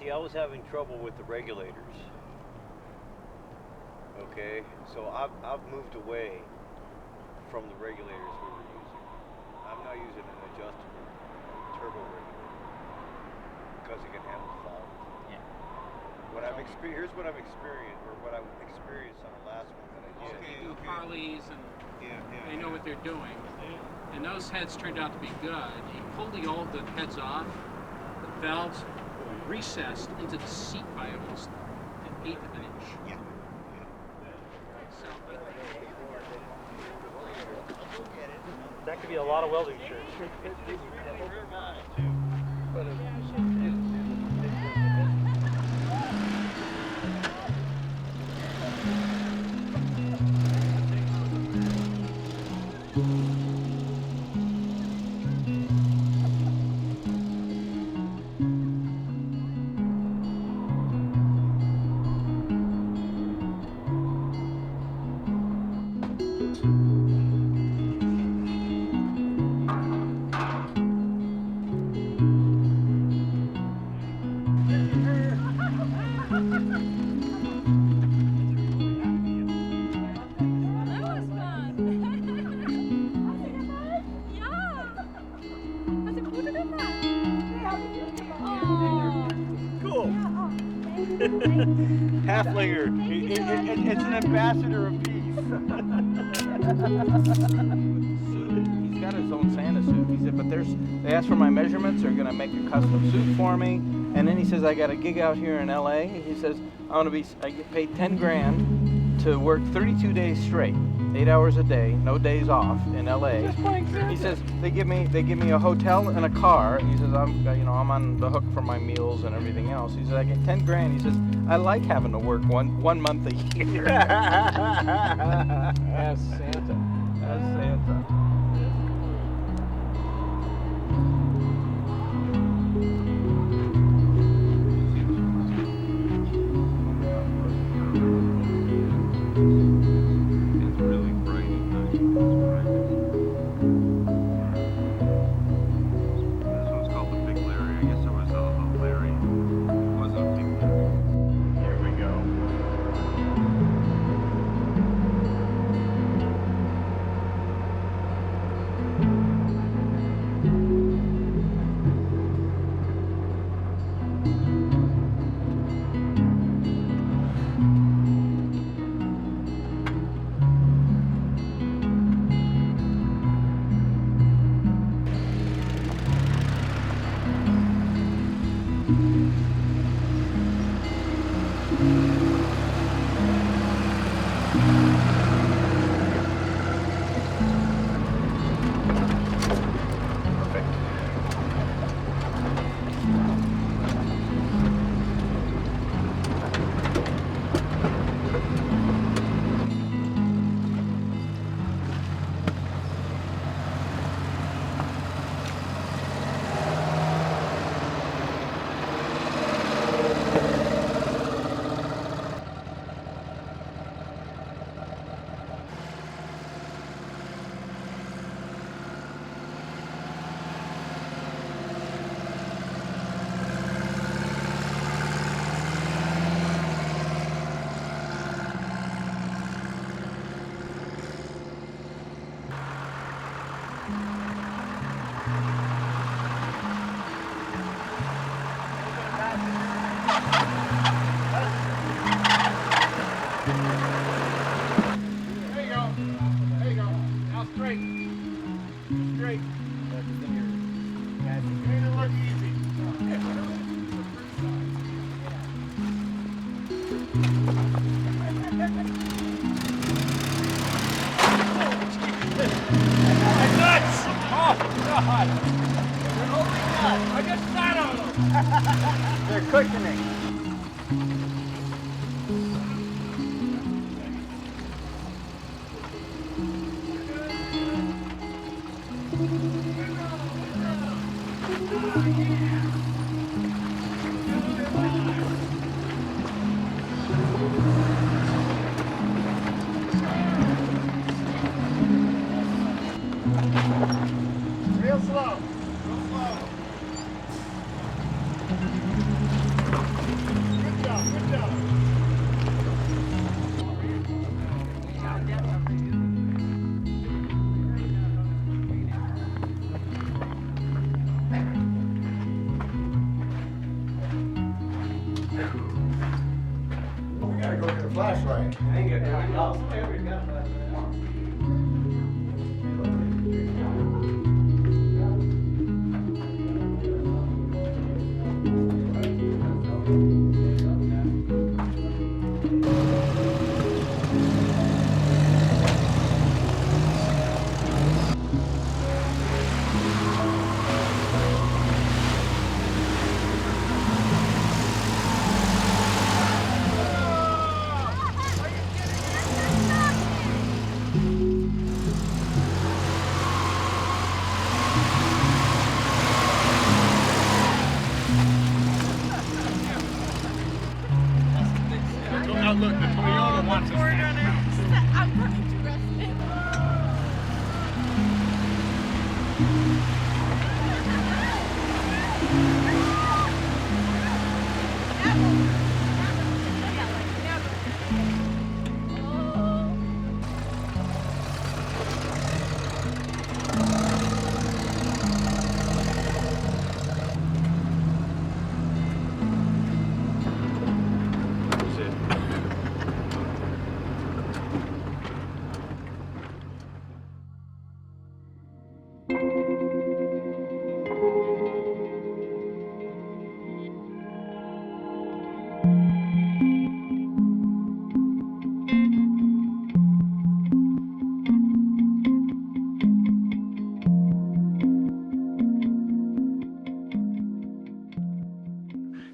See, I was having trouble with the regulators. Okay, so I've moved away from the regulators we were using. I'm now using an adjustable turbo regulator because it can handle fault. Yeah. Here's what I've experienced, or what I experienced on the last one that I did. They do Harleys and they know what they're doing. And those heads turned out to be good. You pull the old heads off, the valves recessed into the seat by almost an eighth of an inch. Yeah. So, that could be a lot of welding shirts. Halflinger. It's an ambassador of peace. He's got his own Santa suit. He said, but they asked for my measurements. They're going to make a custom suit for me. And then he says, I got a gig out here in LA. He says, I get paid 10 grand to work 32 days straight, 8 hours a day, no days off in LA. He says they give me a hotel and a car. He says I'm on the hook for my meals and everything else. He says I get 10 grand. He says I like having to work one month a year. As Santa. As Santa. They're cushioning. Real slow. Real slow. Look, the Toyota wants us back. I'm coming to rescue him.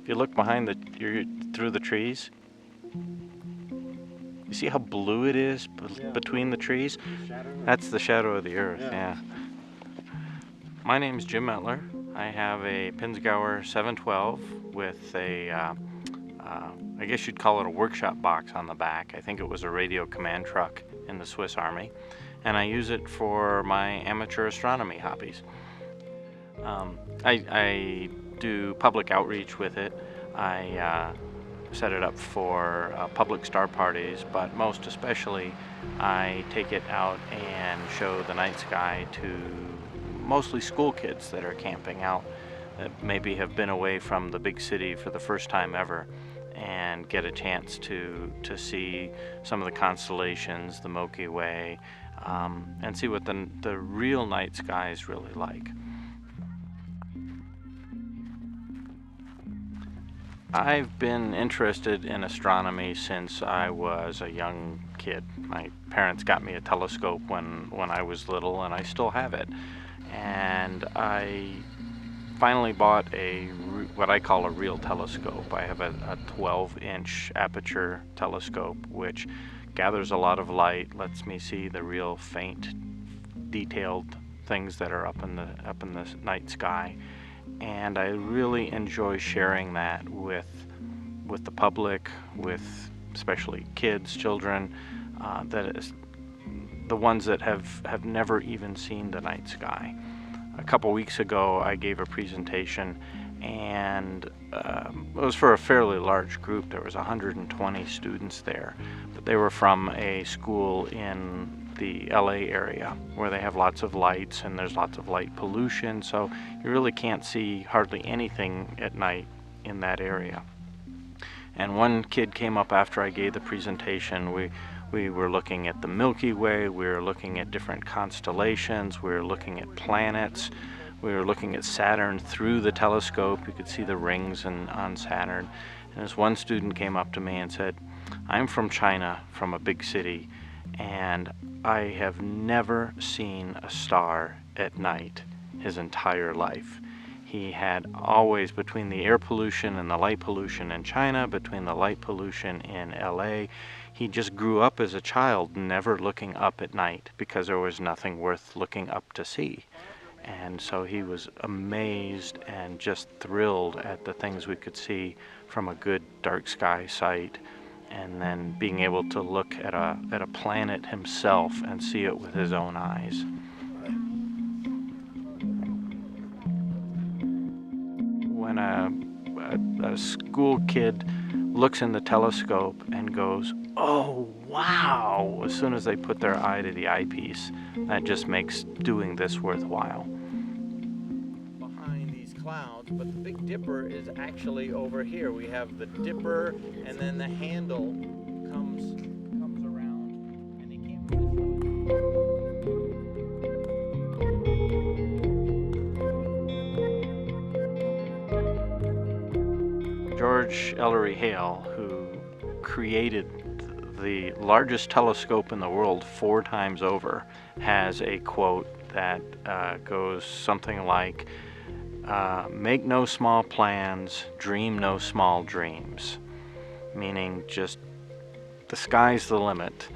If you look behind through the trees, you see how blue it is between the trees? That's the shadow of the earth, yeah. My name's Jim Metler. I have a Pinzgauer 712 with a, I guess you'd call it a workshop box on the back. I think it was a radio command truck in the Swiss Army. And I use it for my amateur astronomy hobbies. I do public outreach with it. I set it up for public star parties, but most especially I take it out and show the night sky to mostly school kids that are camping out, that maybe have been away from the big city for the first time ever, and get a chance to see some of the constellations, the Milky Way, and see what the real night sky is really like. I've been interested in astronomy since I was a young kid. My parents got me a telescope when I was little, and I still have it. And I finally bought what I call a real telescope. I have a 12-inch aperture telescope, which gathers a lot of light, lets me see the real faint, detailed things that are up in the night sky. And I really enjoy sharing that with the public, with especially kids, children, that is the ones that have never even seen the night sky. A couple weeks ago I gave a presentation, and it was for a fairly large group. There was 120 students there, but they were from a school in the LA area where they have lots of lights and there's lots of light pollution, so you really can't see hardly anything at night in that area. And one kid came up after I gave the presentation. We were looking at the Milky Way, we were looking at different constellations, we were looking at planets, we were looking at Saturn through the telescope. You could see the rings on Saturn. And this one student came up to me and said, "I'm from China, from a big city, and I have never seen a star at night his entire life." He had always, between the air pollution and the light pollution in China, between the light pollution in LA, he just grew up as a child never looking up at night because there was nothing worth looking up to see. And so he was amazed and just thrilled at the things we could see from a good dark sky sight, and then being able to look at a planet himself and see it with his own eyes. When a school kid looks in the telescope and goes, "Oh, wow," as soon as they put their eye to the eyepiece, that just makes doing this worthwhile. Behind these clouds, but the Big Dipper is actually over here. We have the dipper, and then the handle comes George Ellery Hale, who created the largest telescope in the world 4 times over, has a quote that goes something like, make no small plans, dream no small dreams. Meaning just the sky's the limit.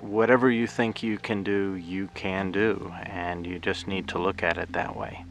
Whatever you think you can do, and you just need to look at it that way.